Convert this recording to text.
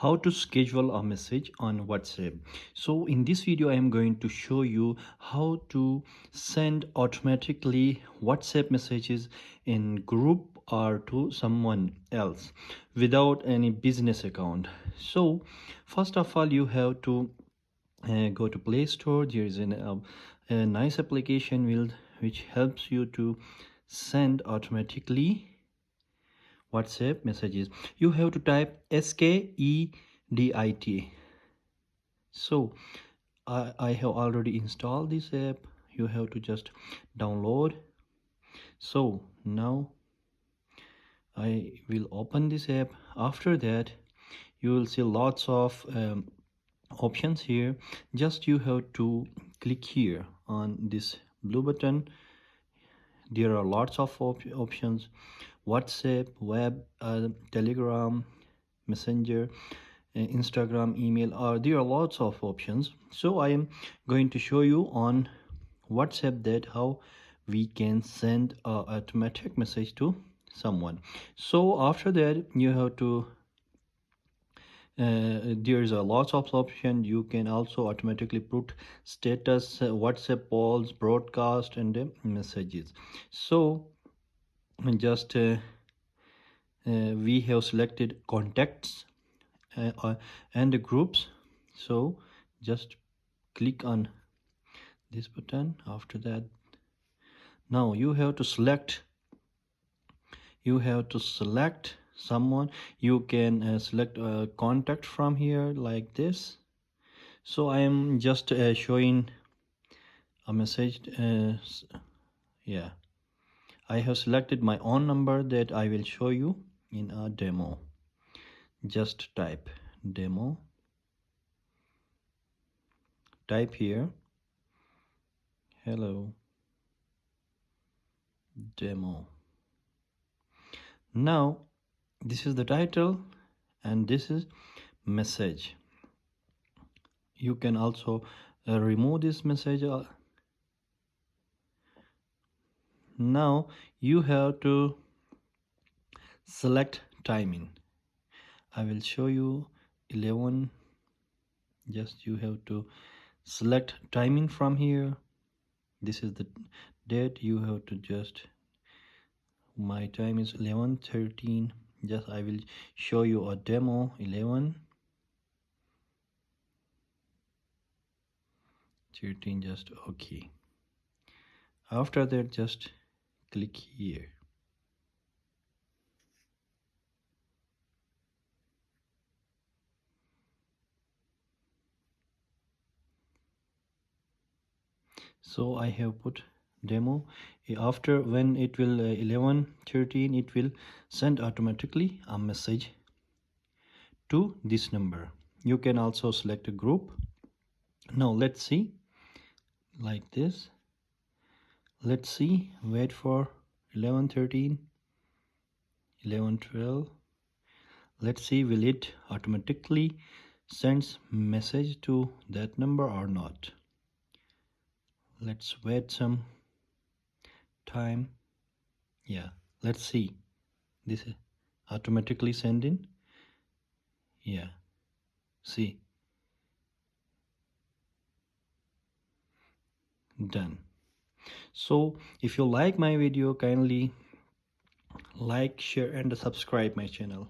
how to schedule a message on WhatsApp. So in this video I am going to show you how to send automatically WhatsApp messages in group or to someone else without any business account. So first of all, you have to go to Play Store. There is a nice application which helps you to send automatically WhatsApp messages. You have to type SKEDIT. So I have already installed this app. You have to just download. So now I will open this app. After that, you will see lots of options here. Just you have to click here on this blue button. There are lots of options: WhatsApp, web, Telegram, Messenger, Instagram, email. There are lots of options. So I am going to show you on WhatsApp that how we can send a automatic message to someone. So after that, you have to there's a lots of option. You can also automatically put status, WhatsApp polls, broadcast, and messages. So just we have selected contacts and the groups. So just click on this button. After that, now you have to select someone. You can select a contact from here like this. So I am just showing a message. Yeah, I have selected my own number that I will show you in a demo. Just type demo, type here hello demo. Now this is the title and this is message. You can also remove this message. Now you have to select timing. I will show you 11. Just you have to select timing from here. This is the date. You have to just, my time is 11:13. Just I will show you a demo. 11:13. Just okay. After that, just click here. So I have put demo. After when it will 11:13, it will send automatically a message to this number. You can also select a group. Now let's see like this. Let's see, wait for 11:13, 11:12. Let's see, will it automatically sends message to that number or not. Let's wait some time. Yeah, let's see, this is automatically sending. Yeah, see, done. So if you like my video, kindly like, share, and subscribe my channel.